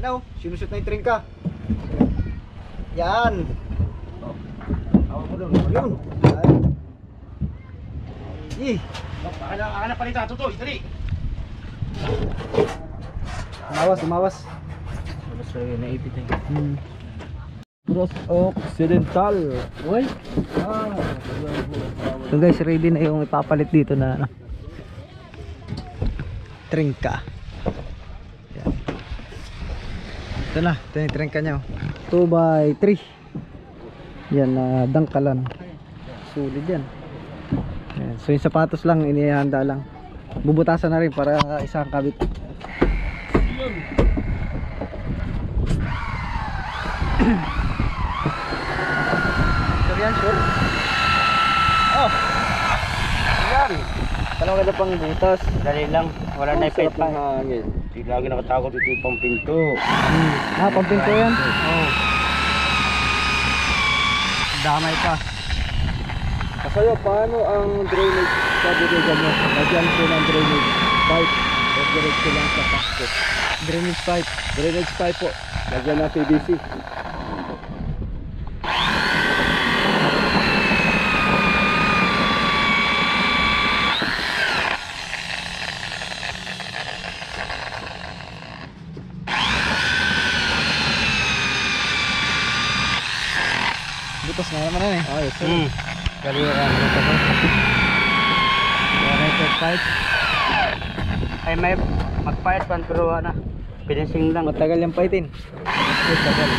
Yan o, sinusot na yung trengka. Yan. Tawag mo doon. Yun. Yan. Aka na palita, tutoy, dali. Umawas. Mas naipit na Cross Occidental. Uy. So guys, ready na yung ipapalit dito na ano, trengka. Yan. Ito na, ito yung trengka nya 2x3. Yan na dangkalan. Sulit yan. Yan. So yung sapatos lang inihanda lang. Bubutasan na rin para isang kabit. Sure yan, sure. Oh. Yan. Tanong ka na pang butas. Dali lang, wala na ipit pa. hangin. Di lagi nakatakot ito yung pampinto. Pampinto yan. Oh. Damay pa. Kasayo, paano ang drainage sa bibigan mo? Lagyan ko ng drainage pipe o diretso lang sa basket. Drainage pipe. Drainage pipe po, lagyan ng PVC. Butas na naman yan eh. Ayos. Kaliwa yan. Drainage pipe. Ay may magpayat pa pero na. Pinasing lang. Matagal yung paitin. Matagal.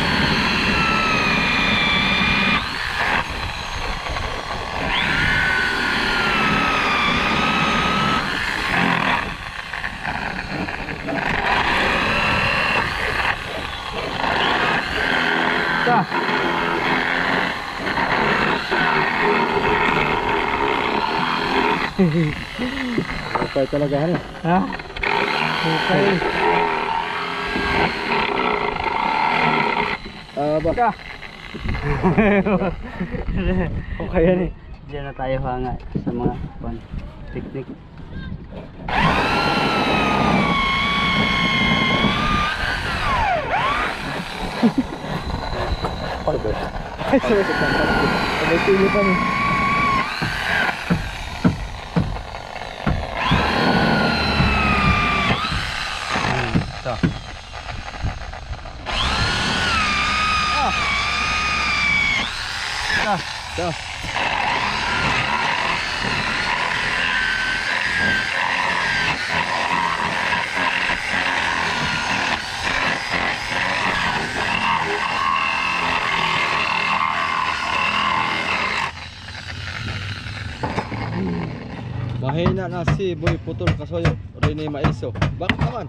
Okay talaga ano? Ha? Okay. Baka. Okay yan eh. Diyan na tayo hanga sa mga picnic. Ay, sorry. May pili pa niya. Mahina na si Boy Putol Kasoyo, Rene Maiso. Bakit naman?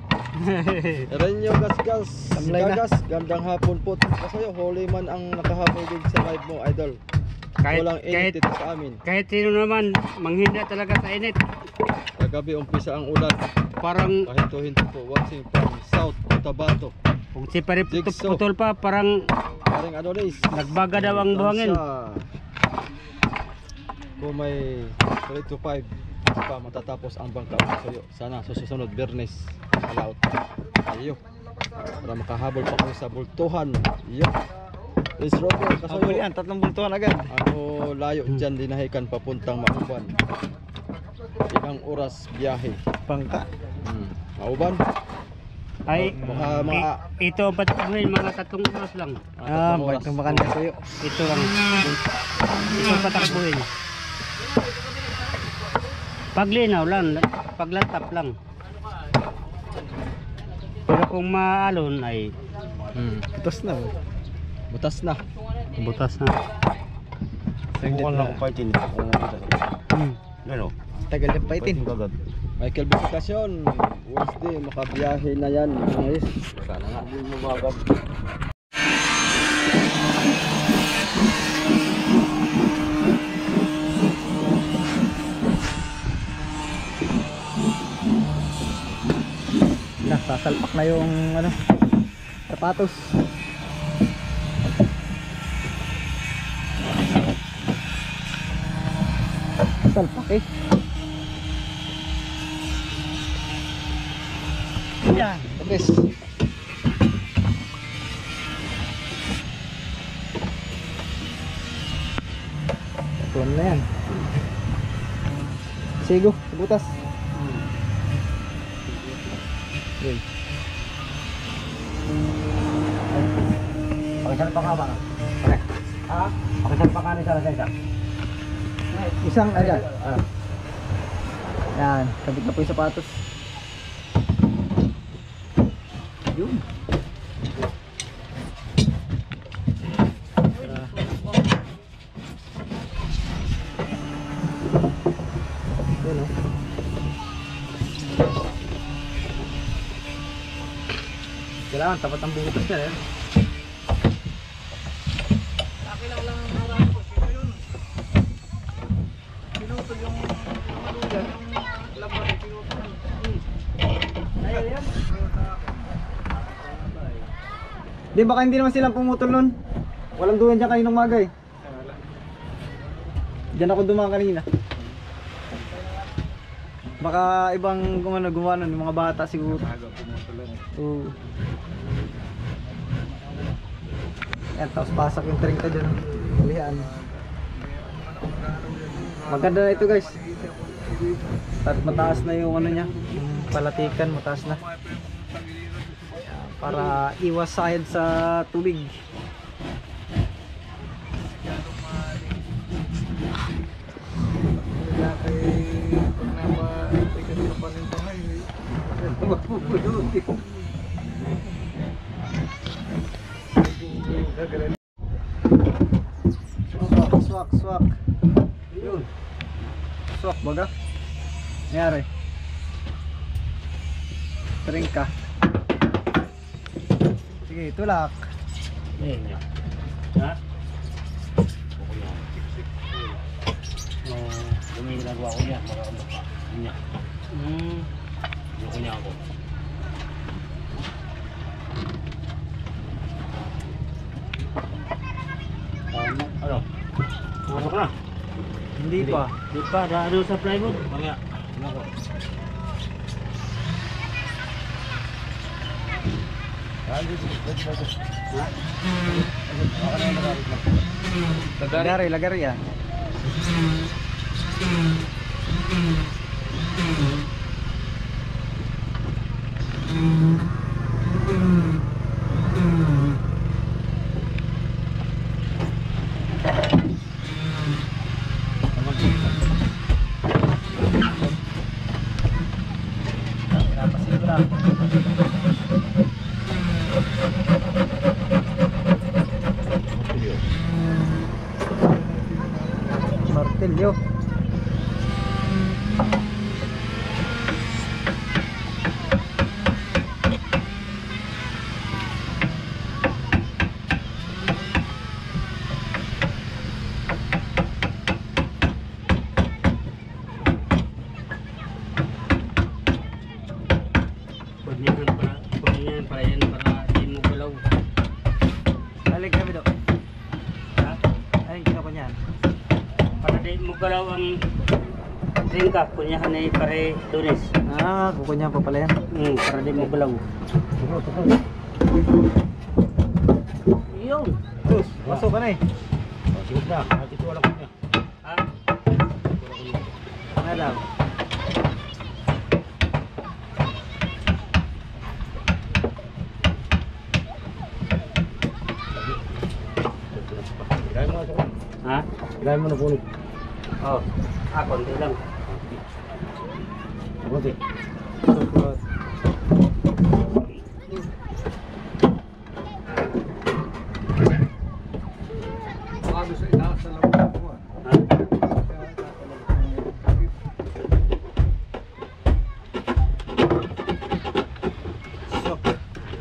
Renyo Gasgas, Tamlay na. Gagas, gandang hapon po Kasoyo. Holy man ang nakahabol din sa live mo, idol. Walang init ito sa amin. Kahit sino naman manghinda talaga sa init. Kagabi umpisa ang ulan. Parang Pahinto-hinto po, watching from South Cotabato. kung si pare Jigsaw. putol pa parang Paring Adonis. nagbaga daw ang buhangin. Kung may 3 to 5 pa matatapos ang bangka Kasoyo. Sana susunod Bernes alaut tayo para makahabol pa kami sa bultuhan. Iyo. Is Robert Habol Kasoyo. yan, 3 bultuhan agad. Ano layo dyan dinahikan papuntang Mauban. Ilang oras biyahe. Bangka. Mauban. Ay, Mga ito ba't mga 3 oras lang. Balik ng makanda sa'yo. Ito lang. Ito patakbuhin. Paglinaw lang, paglatap lang. Pero kung maalon ay Butas na. butas na. butas na. Subukan lang paitin. Ano? Tagal yung paitin. Michael Bukasyon, Wednesday makabiyahe na yan. Ayos. Sana nga din mabagab. Sasalpak na yung ano, sapatos. Salpak eh. Yan, tapos. na yan. Sigo, sa butas. Yun. Pakisal pa ka ba? Okay. Ha? Pakisal pa ka ni sa isa. Isang agad. Yan, kabit na po yung sapatos. Yun. Yun, oh. Kailangan tapat ang butas niya, eh. Di baka hindi naman silang pumutol nun. Walang duyan dyan kaninang maga eh. Diyan ako dumaan kanina. Baka ibang kung ano gumawa nun, yung mga bata siguro. Oo. Yan, tapos pasak yung trengka dyan. Ulihan. Maganda na ito guys. At mataas na yung ano niya, yung palatikan mataas na. Para iwas sahid sa tubig. Swak. Yun. Swak baga. Nangyari. Trengka. Sige, tulak. Ha? Yung ginagawa ko niya, marami pa. Niya. Yung niya ako. Ano? Ano ka na? Hindi pa. Di pa, ano sa plywood? Mamaya. Ano ko? Lagari yan. Martilyo. Para yan, para di mo galaw. Alig kami do. Ha? Ay, ako niyan. Para di mo galaw ang ringka, kunyahan ay pare tunis. Ah, kukunya pa pala yan. Para di mo galaw. Yun. Terus, masuk ka na eh. Sige na, at ito wala ko niya. Ha? Ano daw? Ha? Gaya mo na punit. Oo. Konti lang. Kunti. Support. Ha?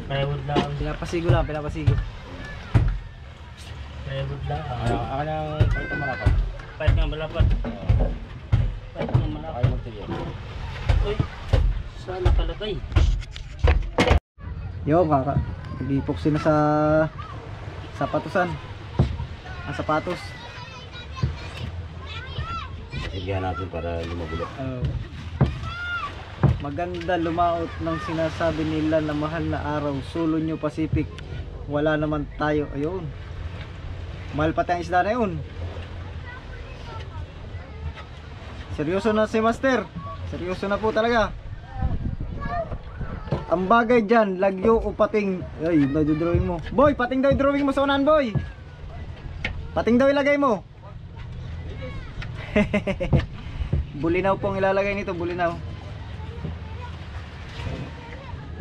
Plywood lang. Pinapasigo lang, pinapasigo. Plywood lang. Ako na kahit malapad. Pahit nga malapad. Pahit nga malapad. Ayaw magtilyo. Uy, saan nakalagay? Yo, kaka. Nag-ipoxy na sa sapatusan. Ang sapatos. Sigyan natin para hindi magulo. Maganda lumaot ng sinasabi nila na mahal na araw. Sulo nyo Pacific. Wala naman tayo. Ayun. Mahal pa tayong isda na yun. Seryoso na si Master. Seryoso na po talaga. Ang bagay dyan, lagyo o pating. Ay, drawing mo. Boy, pating daw yung drawing mo sa unahan, boy. Pating daw ilagay mo. Bulinaw pong ilalagay nito, bulinaw.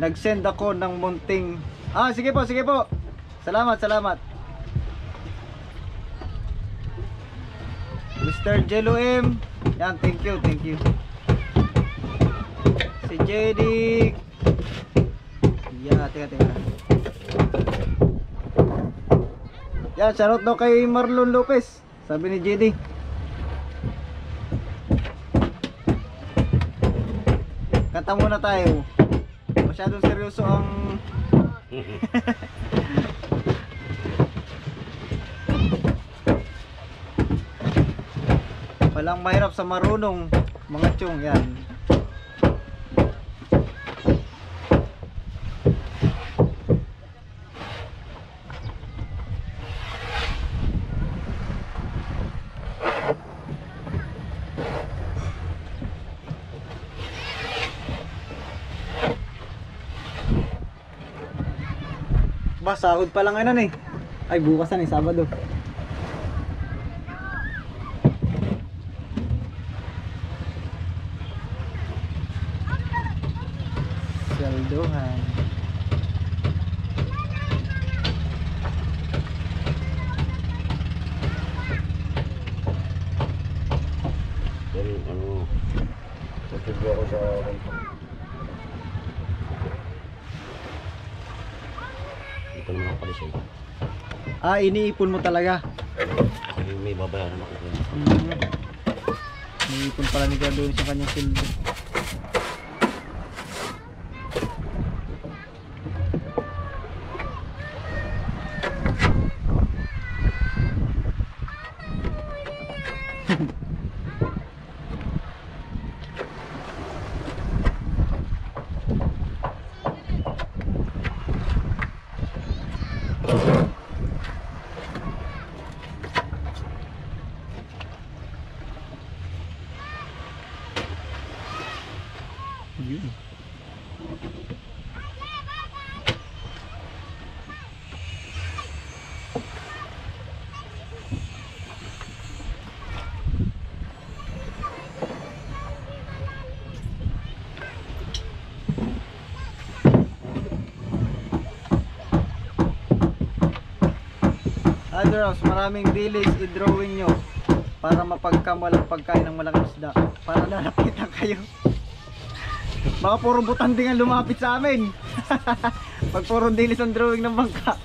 Nag-send ako ng munting. Ah, sige po, sige po. Salamat, salamat. Mr. Jello M. Yan, thank you, thank you. Si JD. Yeah, teka. Yan, shoutout daw kay Marlon Lopez. Sabi ni JD. Kanta muna tayo. Masyadong seryoso ang walang mahirap sa marunong mga tiyong yan. Ba, sahod pa lang ano eh. Ay, bukas na eh, Sabado. Saldohan. Pero ano, tutugwa ko sa ito naman ako palisay. Ah, iniipon mo talaga. May babayaran ako. Iniipon pala ni doon sa kanyang sildo. Yun. Adros, maraming dilis i-drawing nyo para mapagkamal ang pagkain ng malaking isda. Para lalapitan kayo. Baka puro butanding ang lumapit sa amin. Pag puro dilis ang drawing ng bangka.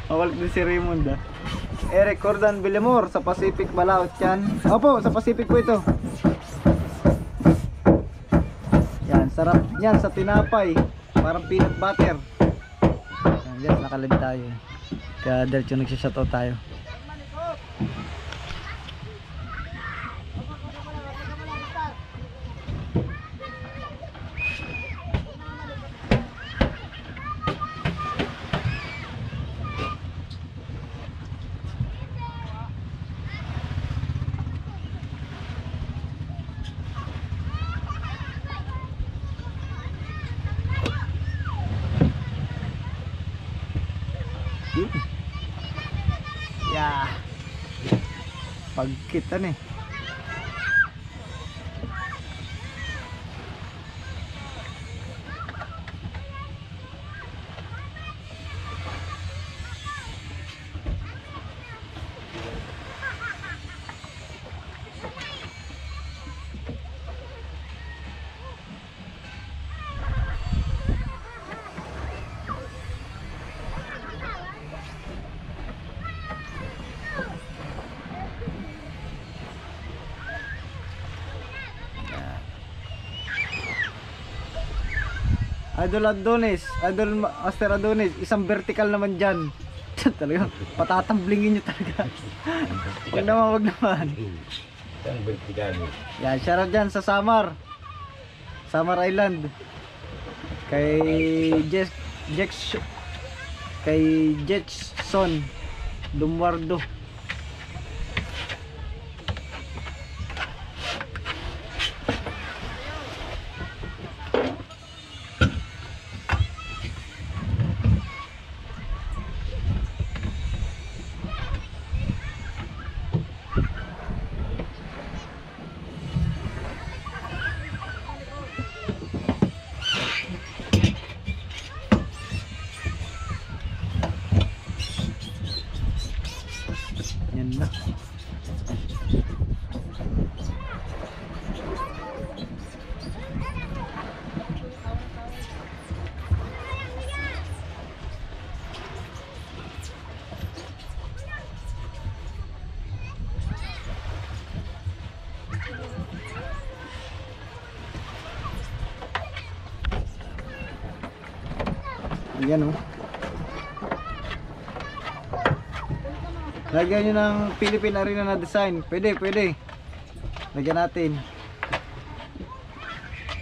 Mawalik din si Raymond ah. Eric Cordan Villamor sa Pacific Balaot yan. Opo, sa Pacific po ito. Yan, sarap yan sa tinapay. Parang peanut butter. Yan, nakalib tayo. Kaya diretso nagsishoutout tayo. Yeah. Pagkitan eh. Idol Adonis, Idol Master Adonis, isang vertical naman dyan. Talaga, patatamblingin nyo talaga. Wag naman, wag naman. Isang vertical. Yan, shoutout dyan sa Samar Island. Kay Jetson Dumwardo. Ayan oh. Lagyan nyo ng Philippine Arena na design. Pwede, pwede. Lagyan natin.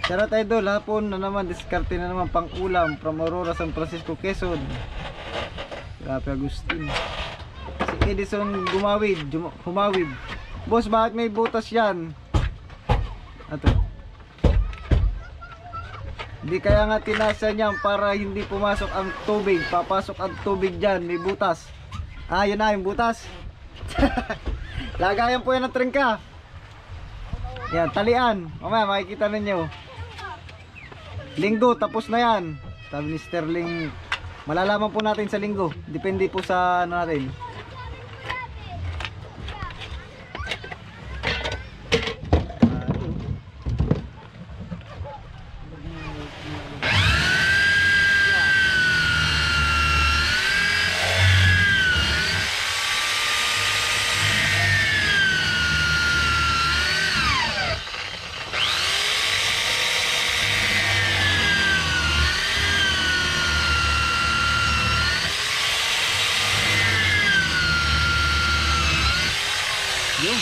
Shoutout idol, hapon na naman, diskarte na naman pang ulam from Aurora, San Francisco, Quezon. Grabe Agustin. Si Edison humawid. Boss, bakit may butas yan? Ato. Hindi kaya nga tinasa niyan para hindi pumasok ang tubig. Papasok ang tubig dyan, may butas. Ah, yun na yung butas. Lagayan po yan ng trengka. Yan, talian. Mamaya makikita ninyo. Linggo, tapos na yan. Sabi ni Sterling, malalaman po natin sa linggo. Depende po sa ano natin. Yun.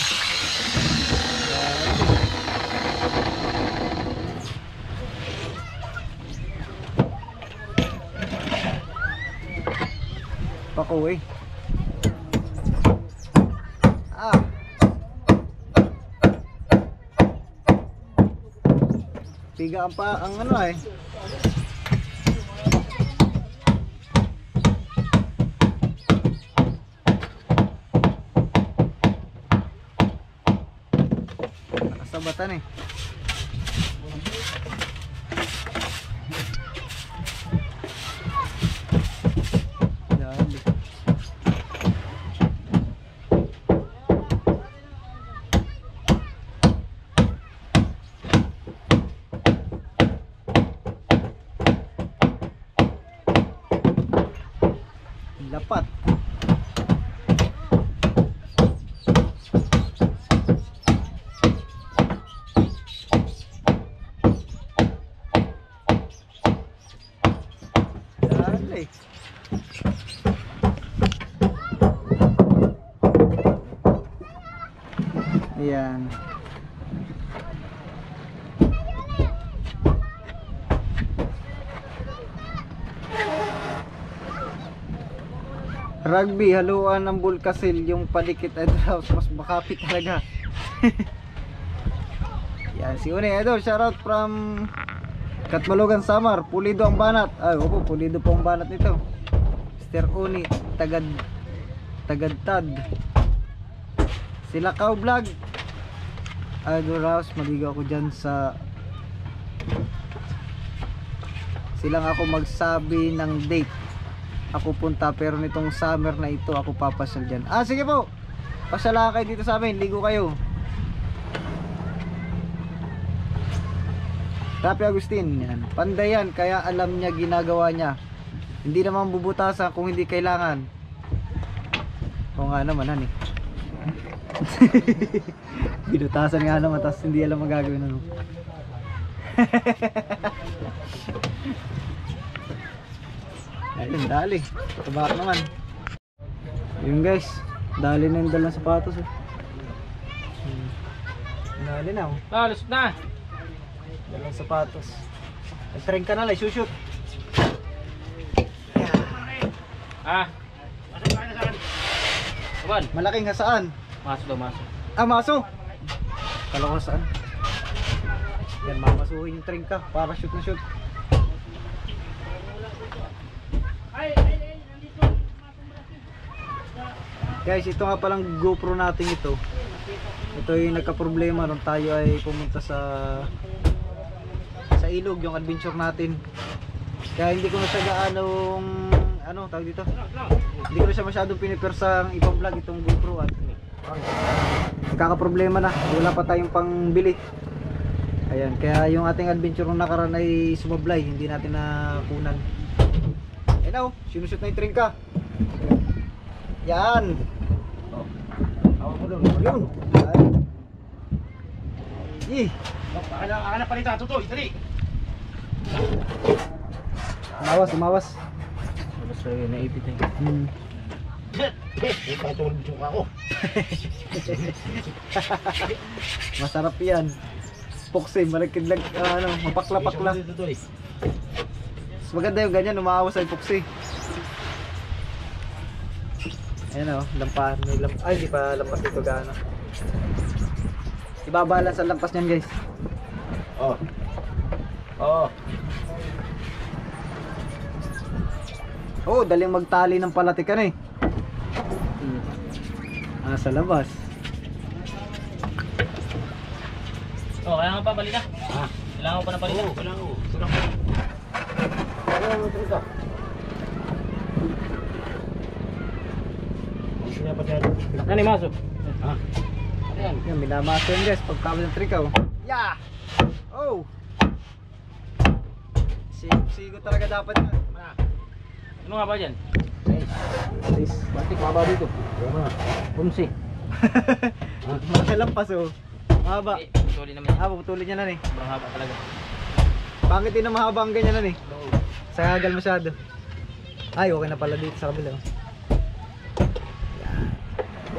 Pako eh. Ah. Piga ang ano eh. Nakasabatan eh. Lapat. Dali. Ayan. Rugby, haluan ng Bulkasil, yung palikit idol, mas makapit talaga. Yan, si Une idol, shoutout from Katmalogan, Samar. Pulido ang banat. Ay, opo, pulido po ang banat nito. Mr. Uni, Tagadtad. Sila Kao Vlog. Idol Rouse, maligaw ako dyan sa silang ako magsabi ng date. Ako punta, pero nitong summer na ito ako papasyal dyan. Ah, sige po, pasyala kayo dito sa amin, ligo kayo. Rapi Agustin, yan. Panday yan, kaya alam niya ginagawa niya. Hindi naman bubutasan kung hindi kailangan. Oo nga naman, han eh. Binutasan nga naman, tapos hindi alam magagawin ano. Ayun, dali. Tabak naman. Yun guys, dali na yung dalang sapatos eh. Dali na oh. Lusot na. Dalang sapatos. Nag-train ka na lang, shoot. Ah. Kaban. Malaking hasaan. Masok daw, masok. Ah, maso. Kala ko saan. Yan, mamasuhin yung train ka para shoot na shoot. Guys, ito nga palang GoPro natin ito. Ito yung nagka-problema nung tayo ay pumunta sa ilog, yung adventure natin. Kaya hindi ko na siya gaanong ano, tawag dito. Hindi ko na siya masyadong pinipersang ibang vlog itong GoPro at nagkaka-problema na. Wala pa tayong pangbili. Ayan, kaya yung ating adventure nung nakaraan ay sumablay, hindi natin nakunan. Ayun oh, sinushoot na yung train ka. Yan. Hawak mo doon. Yun. Ay. Akala palita, tutoy, dali. Umawas, umawas. Mas naipit eh. Patulog yung ako. Masarap yan. Pokse, malagkidlag, mapakla-pakla. Mas maganda yung ganyan, umaawas ay pokse. Ayan o, lampahan. Ay, hindi pa lampas dito gaano. Ibabalan sa lampas niyan guys. Oh. Oh. Oo, daling magtali ng palatikan eh. Sa labas. Oh, kaya nga pa balita. Kailangan ko pa na balita. Oo, kailangan ko. Nani masuk? Ayan, minamaso yan guys, pagkabal ng trikaw. Yeah! Oh! Sigo talaga dapat yan. Ano nga ba dyan? Please. Batik, mababa dito. Pumsi. Malampas oh. Mahaba. Putuli naman yan. Puputulin niya na eh. Sobrang haba talaga. Pangit din na mahaba ang ganyan na eh. Sagagal masyado. Ay, okay na pala dito sa kabila.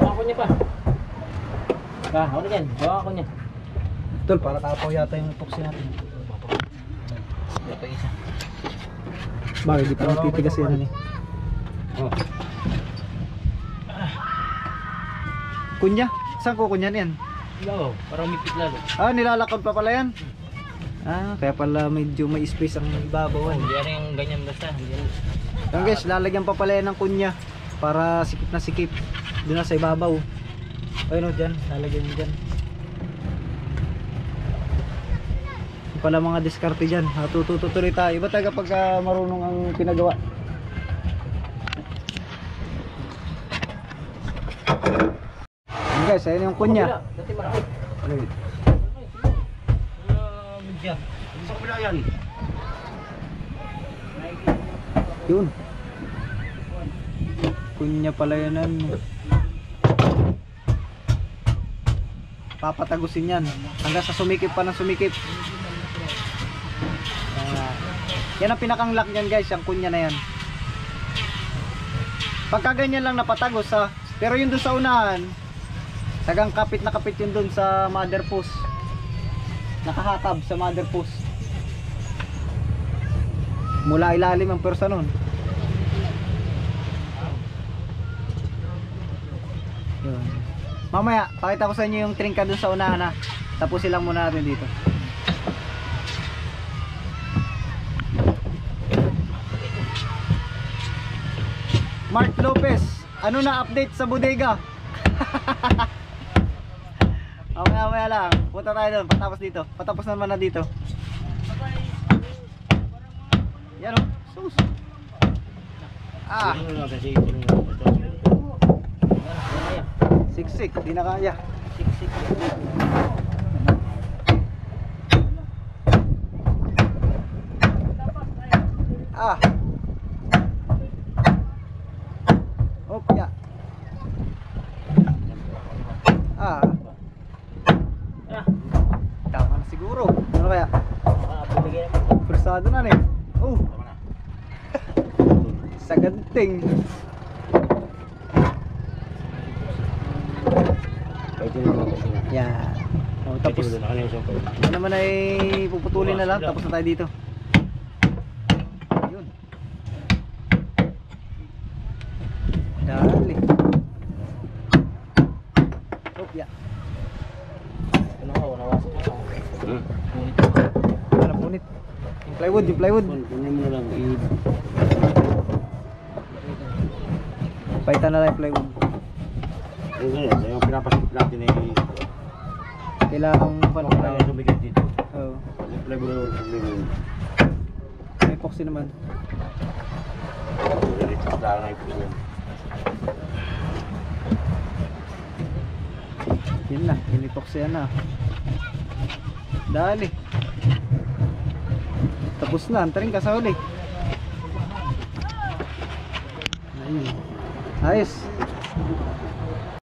Bawa ko niya pa. Ako na dyan. Bawa ko niya. Tol, para tapaw yata yung epoxy natin. Ito isa. Bakit di pa natitigas yan eh. Oh. Kunya? Saan ko kunyan yan? Oo, para umipit lalo. Nilalakad pa pala yan. Kaya pala medyo may space ang ibabaw. Hindi yan yung ganyan basta. Yan guys, lalagyan pa pala yan ng kunya para sikip na sikip. Doon na sa ibabaw. Ayun o dyan, lalagyan nyo dyan. Yung pala mga diskarte dyan. Tututuloy tayo. Iba talaga pagka marunong ang pinagawa. Yan guys, ayun yung kunya. Dati marami. Ano yun? Medya. Sa kabila yan. Yun. Kunya pala yan. Papatagusin yan hanggang sa sumikip pa ng sumikip. Yan ang pinakang lock nyan guys, yung kunya na yan. Pagka ganyan lang napatagos pero yun dun sa unahan, tagang kapit na kapit yun dun sa mother post. Nakahakab sa mother post. Mula ilalim ang persa nun. Yun. Mamaya, pakita ko sa inyo yung trinka dun sa unahan na. Tapusin lang muna natin dito. Mark Lopez, ano na update sa bodega? Mamaya lang, punta tayo doon, patapos dito. Patapos naman na dito. Yan o, sus. Siksik, di na kaya. Siksik. Opya. Tama na siguro. Ano kaya? Pursado na rin. Saganting. Yan. Tapos ano naman ay puputulin na lang. Tapos na tayo dito. Yun. Dali. Opya. Ano punit? Yung plywood, yung plywood. Paitan na lang yung plywood. Yung pinapasok natin ay Kailangan kailangan tumigil dito. Oo. Yung plywood tumigil. May epoxy naman. Yun na, in-epoxy na. Dali. Tapos na, antarin ka sa huli. Ayun. Ayos.